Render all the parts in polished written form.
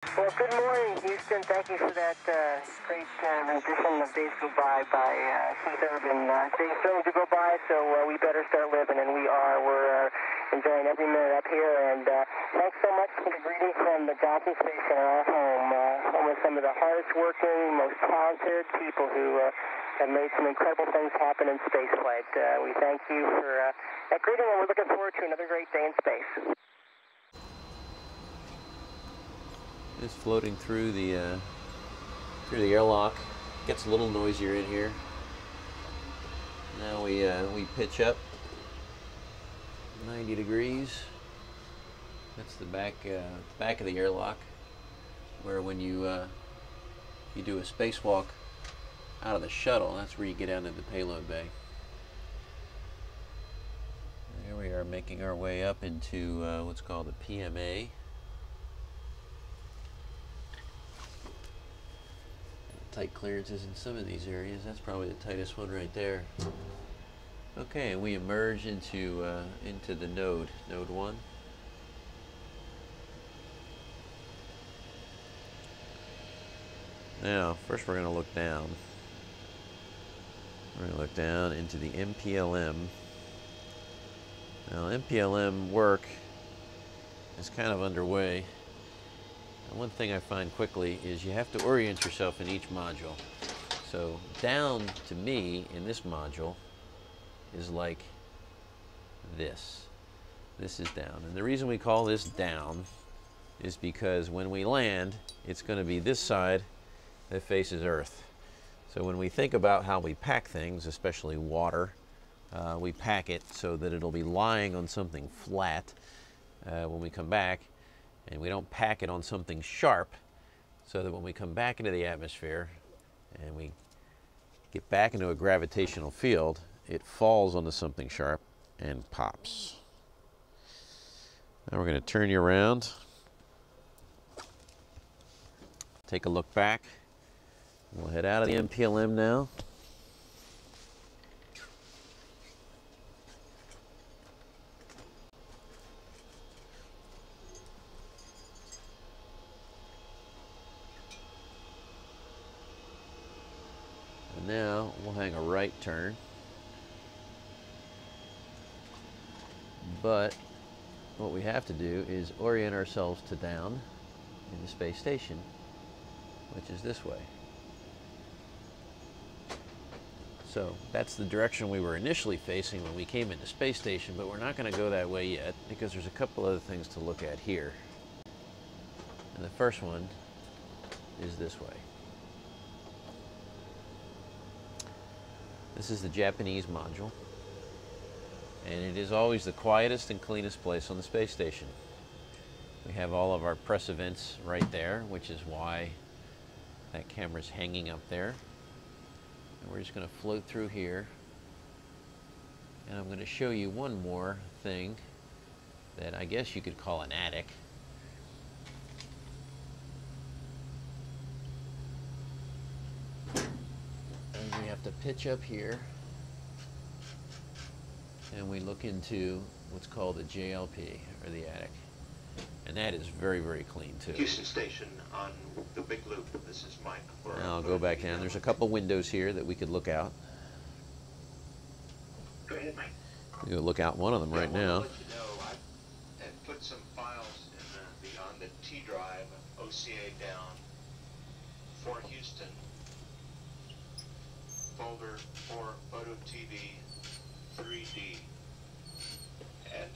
Well, good morning, Houston. Thank you for that great rendition of Days Go By Keith Urban. Days starting to go by, so we better start living, and we are. We're enjoying every minute up here, and thanks so much for the greeting from the Johnson Space Center, our home. Home with some of the hardest working, most talented people who have made some incredible things happen in spaceflight. We thank you for that greeting, and we're looking forward to another great day in space. Just floating through the airlock. Gets a little noisier in here. Now we pitch up 90 degrees. That's the back of the airlock, where when you do a spacewalk out of the shuttle, that's where you get out into the payload bay. There we are, making our way up into what's called the PMA. Tight clearances in some of these areas. That's probably the tightest one right there. Okay, and we emerge into the node 1. Now, first we're going to look down. We're going to look down into the MPLM. Now, MPLM work is kind of underway. And one thing I find quickly is you have to orient yourself in each module. So down to me in this module is like this. This is down. And the reason we call this down is because when we land, it's going to be this side that faces Earth. So when we think about how we pack things, especially water, we pack it so that it'll be lying on something flat when we come back. And we don't pack it on something sharp, so that when we come back into the atmosphere and we get back into a gravitational field, it falls onto something sharp and pops. Now we're going to turn you around. Take a look back. We'll head out of the MPLM now. Now we'll hang a right turn, but what we have to do is orient ourselves to down in the space station, which is this way. So that's the direction we were initially facing when we came into space station, but we're not going to go that way yet because there's a couple other things to look at here. And the first one is this way. This is the Japanese module, and it is always the quietest and cleanest place on the space station. We have all of our press events right there, which is why that camera's hanging up there. And we're just going to float through here, and I'm going to show you one more thing that I guess you could call an attic. We have to pitch up here, and we look into what's called the JLP, or the attic. And that is very, very clean too. Houston Station on the big loop. This is Mike. Now I'll go back down. There's a couple windows here that we could look out. Go ahead, Mike. We're going to look out one of them right now. Let you know, I had put some files on the T drive, OCA down, for Houston, folder for Photo TV 3D, and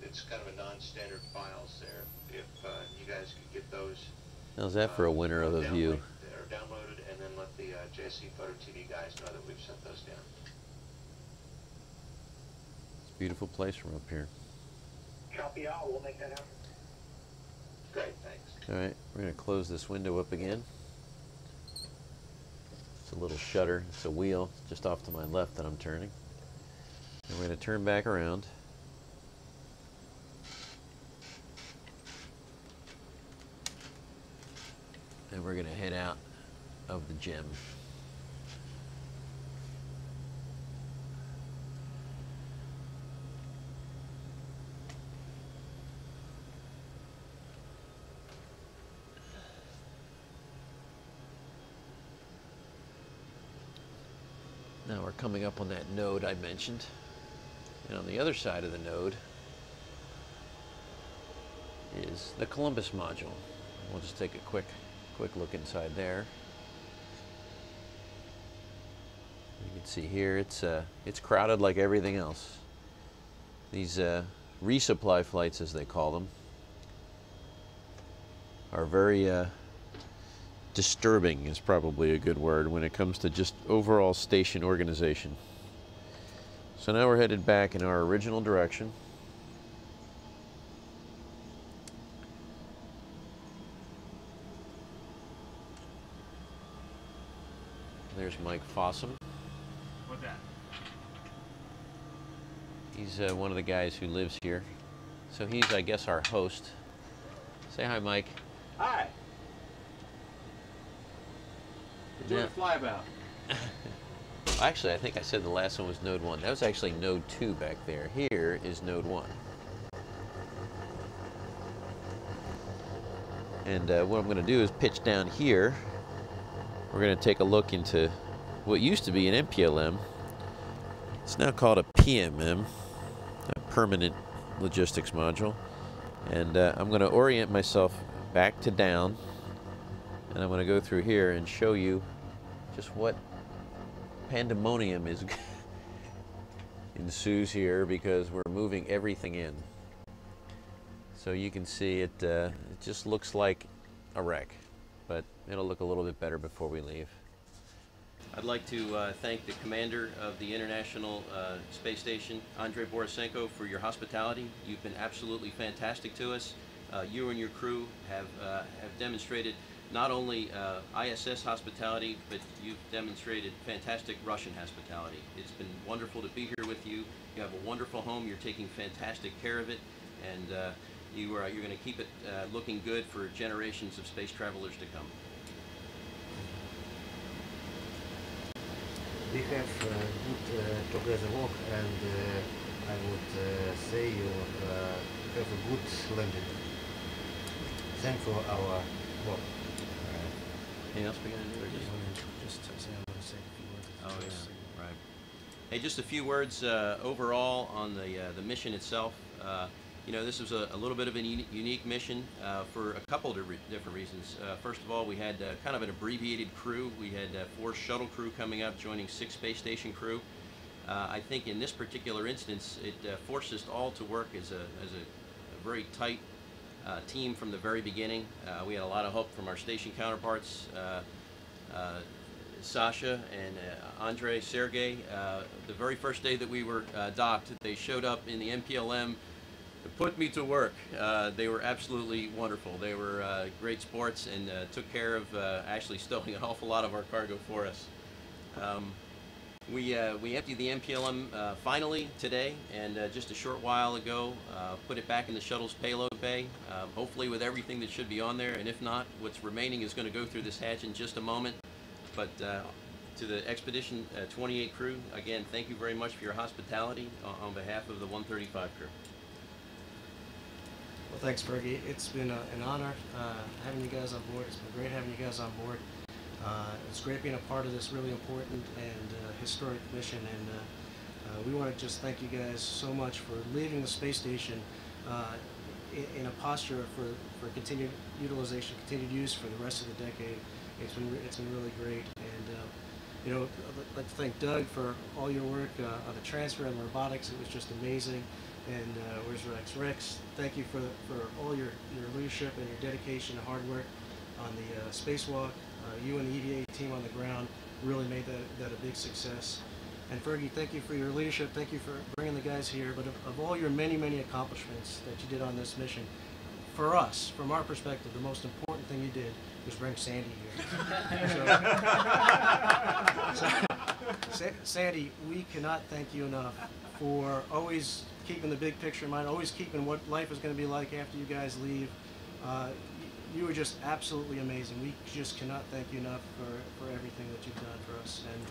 it's kind of a non-standard files there. If you guys could get those. How's that for a winner of a view? Or downloaded, and then let the JSC Photo TV guys know that we've sent those down. It's a beautiful place from up here. Copy all. We'll make that happen. Great, thanks. All right, we're going to close this window up again. It's a little shutter. It's a wheel just off to my left that I'm turning. And we're going to turn back around. And we're going to head out of the gym. coming up on that node I mentioned. And on the other side of the node is the Columbus module. We'll just take a quick look inside there. You can see here it's crowded like everything else. These resupply flights, as they call them, are very disturbing, is probably a good word, when it comes to just overall station organization. So now we're headed back in our original direction. There's Mike Fossum. What's that? He's one of the guys who lives here. So he's, I guess, our host. Say hi, Mike. Hi. Enjoy the flyabout. Actually, I think I said the last one was Node 1. That was actually Node 2 back there. Here is Node 1. And what I'm going to do is pitch down here. We're going to take a look into what used to be an MPLM. It's now called a PMM, a Permanent Logistics Module. And I'm going to orient myself back to down. And I'm going to go through here and show you just what pandemonium is ensues here, because we're moving everything in. So you can see it just looks like a wreck, but it'll look a little bit better before we leave. I'd like to thank the commander of the International Space Station, Andrei Borisenko, for your hospitality. You've been absolutely fantastic to us. You and your crew have demonstrated not only ISS hospitality, but you've demonstrated fantastic Russian hospitality. It's been wonderful to be here with you. You have a wonderful home. You're taking fantastic care of it, and you're going to keep it looking good for generations of space travelers to come. We have good together work, and I would say you have a good landing. Thanks for our work. Anything else we're going to do? Or Just say I want to say a few words. Oh yeah, right. Hey, just a few words overall on the mission itself. You know, this was a little bit of a unique mission for a couple of different reasons. First of all, we had kind of an abbreviated crew. We had 4 shuttle crew coming up, joining 6 space station crew. I think in this particular instance, it forced us all to work as a very tight team from the very beginning. We had a lot of help from our station counterparts, Sasha and Andrei, Sergey. The very first day that we were docked, they showed up in the MPLM to put me to work. They were absolutely wonderful. They were great sports and took care of actually stowing an awful lot of our cargo for us. We emptied the MPLM finally today, and just a short while ago put it back in the shuttle's payload bay, hopefully with everything that should be on there, and if not, what's remaining is going to go through this hatch in just a moment. But to the Expedition 28 crew, again, thank you very much for your hospitality on behalf of the 135 crew. Well, thanks, Fergie. It's been an honor having you guys on board. It's been great having you guys on board. It's great being a part of this really important and historic mission, and we want to just thank you guys so much for leaving the space station in a posture for continued utilization, continued use for the rest of the decade. It's been really great, and you know, I'd like to thank Doug for all your work on the transfer and robotics. It was just amazing. And where's Rex? Rex, thank you for all your leadership and your dedication and hard work on the spacewalk. You and the EVA team on the ground really made that a big success. And Fergie, thank you for your leadership. Thank you for bringing the guys here. But of all your many accomplishments that you did on this mission, for us, from our perspective, the most important thing you did was bring Sandy here. Sandy, we cannot thank you enough for always keeping the big picture in mind, always keeping what life is going to be like after you guys leave. You were just absolutely amazing. We just cannot thank you enough for everything that you've done for us. And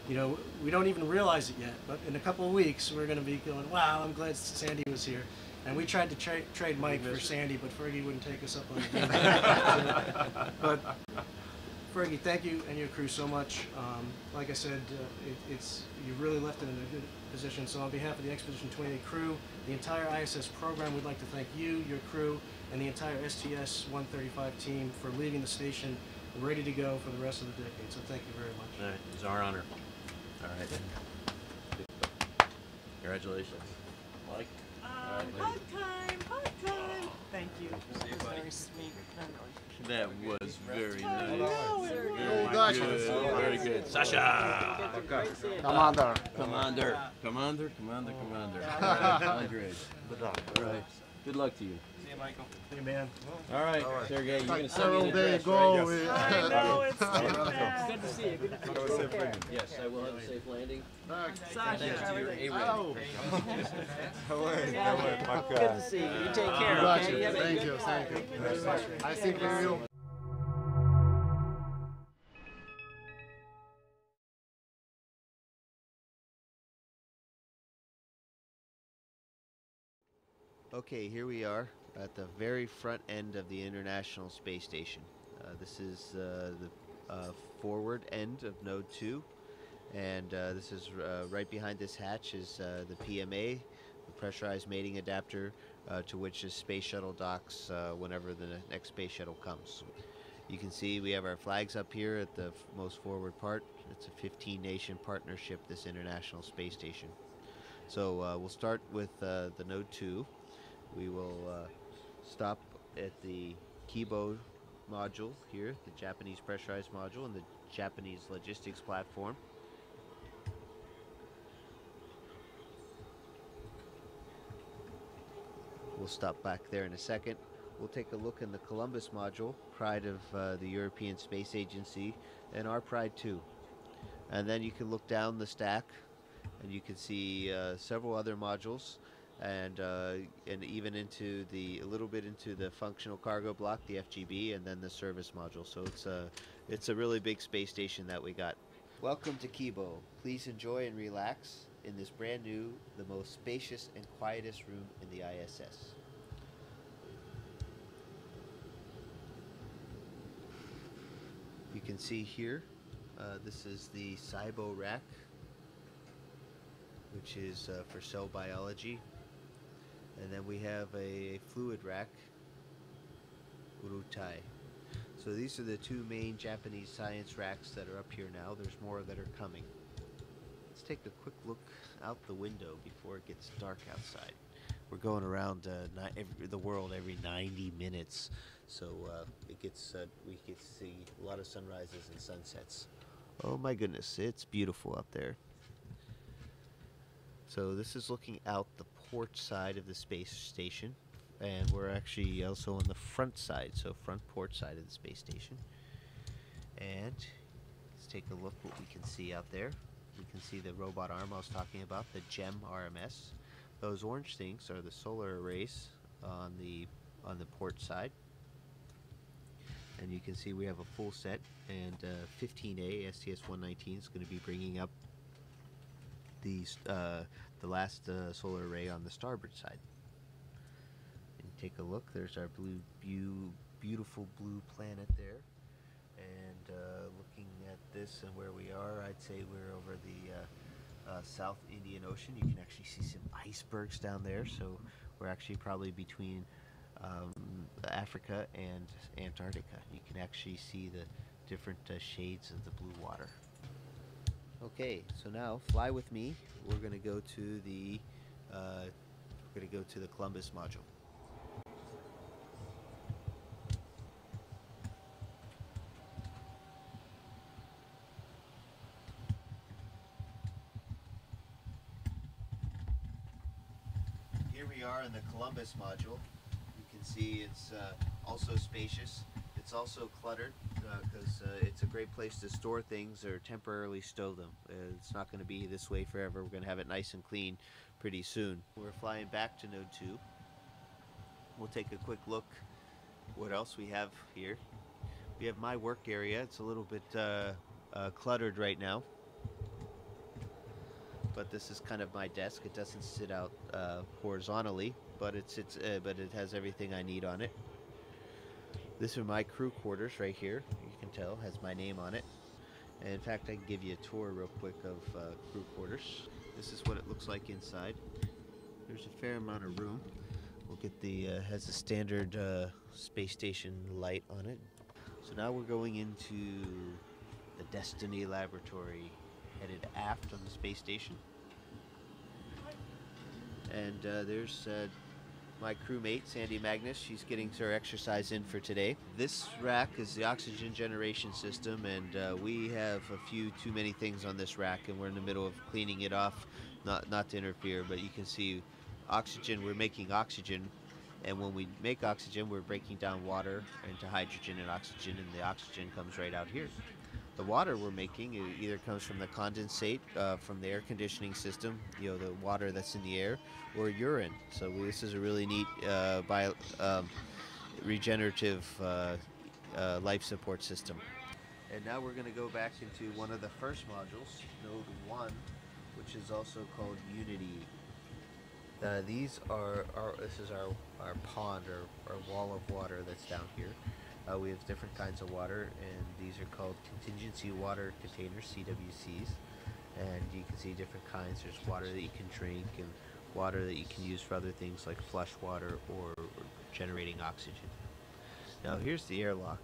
you know, we don't even realize it yet, but in a couple of weeks we're going to be going, wow, I'm glad Sandy was here. And we tried to trade Mike for Sandy, but Fergie wouldn't take us up on the deal. But Fergie, thank you and your crew so much. Like I said, you really left it in a good position. So on behalf of the Expedition 28 crew, the entire ISS program, we'd like to thank you, your crew, and the entire STS-135 team for leaving the station ready to go for the rest of the decade. So thank you very much. All right, it's our honor. All right. Congratulations. Mike? Hug time, hug time. Thank you. See you, buddy. Very sweet. That was very nice. Very good. Very good. Sasha! Commander. Commander. Commander. Andre. Good luck. All right. Good luck to you. See you, Michael. Hey, man. All right, Sergey, you're going to send Several me the days address, ago, right? I know, it's so fast. Good to see you. Good to see you. Yes, I will have a safe landing. Sasha. Thanks to your A-rating. Good to see you. You take care, okay? Thank you. I think we will. Okay, here we are at the very front end of the International Space Station. This is the forward end of Node 2, and this is right behind this hatch is the PMA, the pressurized mating adapter, to which the space shuttle docks whenever the next space shuttle comes. You can see we have our flags up here at the most forward part. It's a 15-nation partnership, this International Space Station. So we'll start with the Node 2. We will stop at the Kibo module here, the Japanese pressurized module, and the Japanese logistics platform. We'll stop back there in a second. We'll take a look in the Columbus module, pride of the European Space Agency, and our pride too. And then you can look down the stack, and you can see several other modules. And even into a little bit into the functional cargo block, the FGB, and then the service module. So it's a really big space station that we got. Welcome to Kibo. Please enjoy and relax in this brand new, the most spacious and quietest room in the ISS. You can see here, this is the SIBO rack, which is for cell biology. And then we have a fluid rack, Urutai. So these are the two main Japanese science racks that are up here now. There's more that are coming. Let's take a quick look out the window before it gets dark outside. We're going around the world every 90 minutes, so we get to see a lot of sunrises and sunsets. Oh my goodness, it's beautiful up there. So this is looking out the port side of the space station, and we're actually also on the front side, so front port side of the space station. And let's take a look what we can see out there. We can see the robot arm I was talking about, the GEM RMS. Those orange things are the solar arrays on the port side. And you can see we have a full set, and 15A STS-119 is going to be bringing up the last solar array on the starboard side. And take a look, there's our beautiful blue planet there. And looking at this and where we are, I'd say we're over the South Indian Ocean. You can actually see some icebergs down there, so we're actually probably between Africa and Antarctica. You can actually see the different shades of the blue water. Okay, so now fly with me. We're going to go to the Columbus module. Here we are in the Columbus module. You can see it's also spacious. It's also cluttered because it's a great place to store things or temporarily stow them. It's not going to be this way forever. We're going to have it nice and clean pretty soon. We're flying back to Node 2. We'll take a quick look what else we have here. We have my work area. It's a little bit cluttered right now, but this is kind of my desk. It doesn't sit out horizontally, but it has everything I need on it. These are my crew quarters right here. You can tell, has my name on it. And in fact, I can give you a tour real quick of crew quarters. This is what it looks like inside. There's a fair amount of room. We'll get the, has a standard space station light on it. So now we're going into the Destiny Laboratory, headed aft on the space station. And there's my crewmate, Sandy Magnus. She's getting her exercise in for today. This rack is the oxygen generation system, and we have a few too many things on this rack, and we're in the middle of cleaning it off, not to interfere, but you can see oxygen, we're making oxygen, and when we make oxygen, we're breaking down water into hydrogen and oxygen, and the oxygen comes right out here. The water we're making, it either comes from the condensate from the air conditioning system, you know, the water that's in the air, or urine. So this is a really neat regenerative life support system. And now we're going to go back into one of the first modules, Node 1, which is also called Unity. These are this is our pond, or wall of water that's down here. We have different kinds of water, and these are called contingency water containers, CWCs. And you can see different kinds. There's water that you can drink, and water that you can use for other things like flush water or generating oxygen. Now here's the airlock.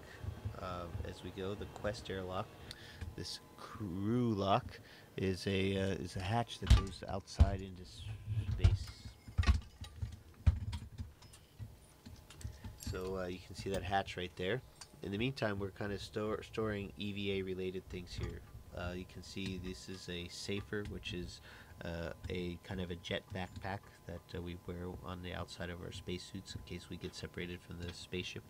As we go, the Quest airlock. This crew lock is a hatch that goes outside into space. So you can see that hatch right there. In the meantime, we're kind of storing EVA related things here. You can see this is a Safer, which is a kind of a jet backpack that we wear on the outside of our spacesuits in case we get separated from the spaceship.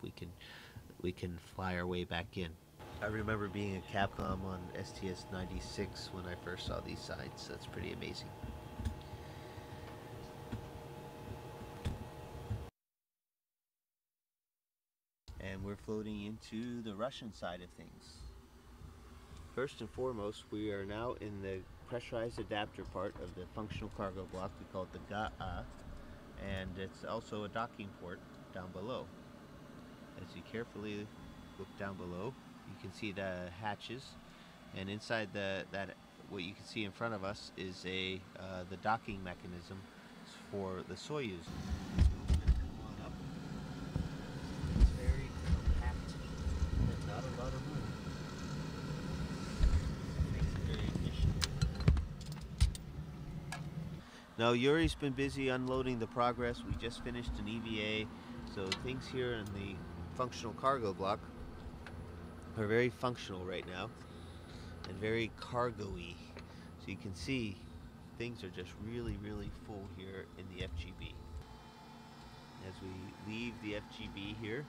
We can fly our way back in. I remember being a Capcom on STS-96 when I first saw these signs. That's pretty amazing. And we're floating into the Russian side of things. First and foremost, we are now in the pressurized adapter part of the functional cargo block. We call it the GAA, and it's also a docking port down below. As you carefully look down below, you can see the hatches, and inside that what you can see in front of us is the docking mechanism for the Soyuz. Now Yuri's been busy unloading the Progress. We just finished an EVA, so things here in the functional cargo block are very functional right now and very cargo-y. So you can see things are just really full here in the FGB. As we leave the FGB here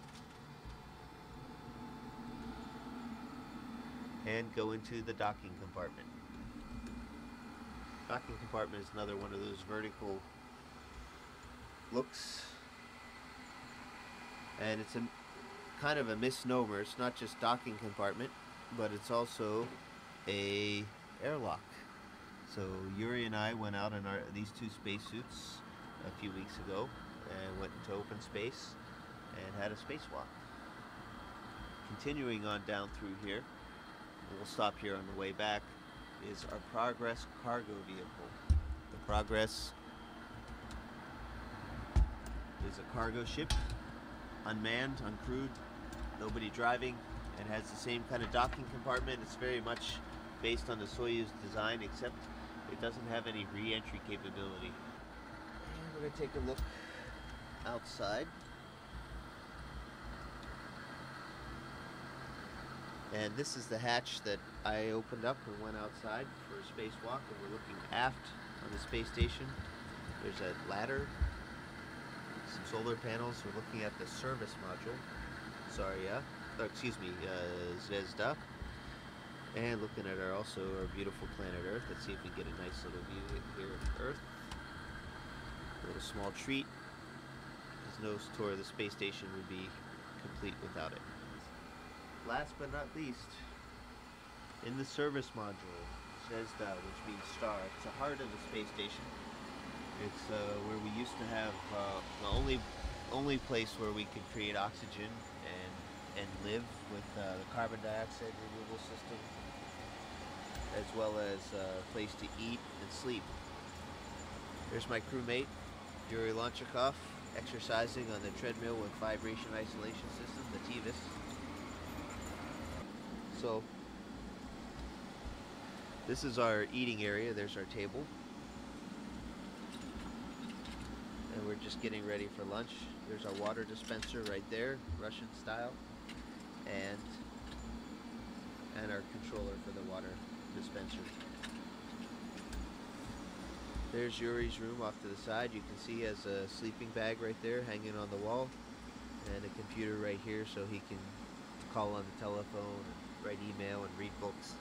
and go into the docking compartment. Docking compartment is another one of those vertical looks, and it's a kind of a misnomer. It's not just docking compartment, but it's also a airlock. So Yuri and I went out in these two spacesuits a few weeks ago and went into open space and had a spacewalk. Continuing on down through here, we'll stop here on the way back, is our Progress cargo vehicle. The Progress is a cargo ship, unmanned, uncrewed, nobody driving, and has the same kind of docking compartment. It's very much based on the Soyuz design, except it doesn't have any re-entry capability. And we're going to take a look outside. And this is the hatch that I opened up and went outside for a spacewalk, and we're looking aft on the space station. There's a ladder, some solar panels. We're looking at the service module, Zarya, Zvezda, and looking at our beautiful planet Earth. Let's see if we get a nice little view here of Earth. A little small treat, because no tour of the space station would be complete without it. Last but not least, in the service module, Zvezda, which means star. It's the heart of the space station. It's where we used to have the only place where we could create oxygen and and live with the carbon dioxide removal system, as well as a place to eat and sleep. There's my crewmate, Yuri Lonchakov, exercising on the treadmill with vibration isolation system, the TVIS. So, this is our eating area. There's our table. And we're just getting ready for lunch. There's our water dispenser right there, Russian style. And our controller for the water dispenser. There's Yuri's room off to the side. You can see he has a sleeping bag right there hanging on the wall, and a computer right here so he can call on the telephone, and write email, and read books.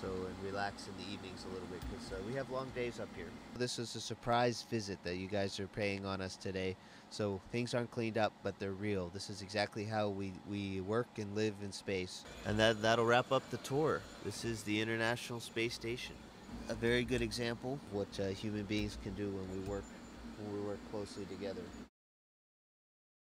And relax in the evenings a little bit, because we have long days up here. This is a surprise visit that you guys are paying on us today, so things aren't cleaned up, but they're real. This is exactly how we work and live in space. And that'll wrap up the tour. This is the International Space Station. A very good example of what human beings can do when we work closely together.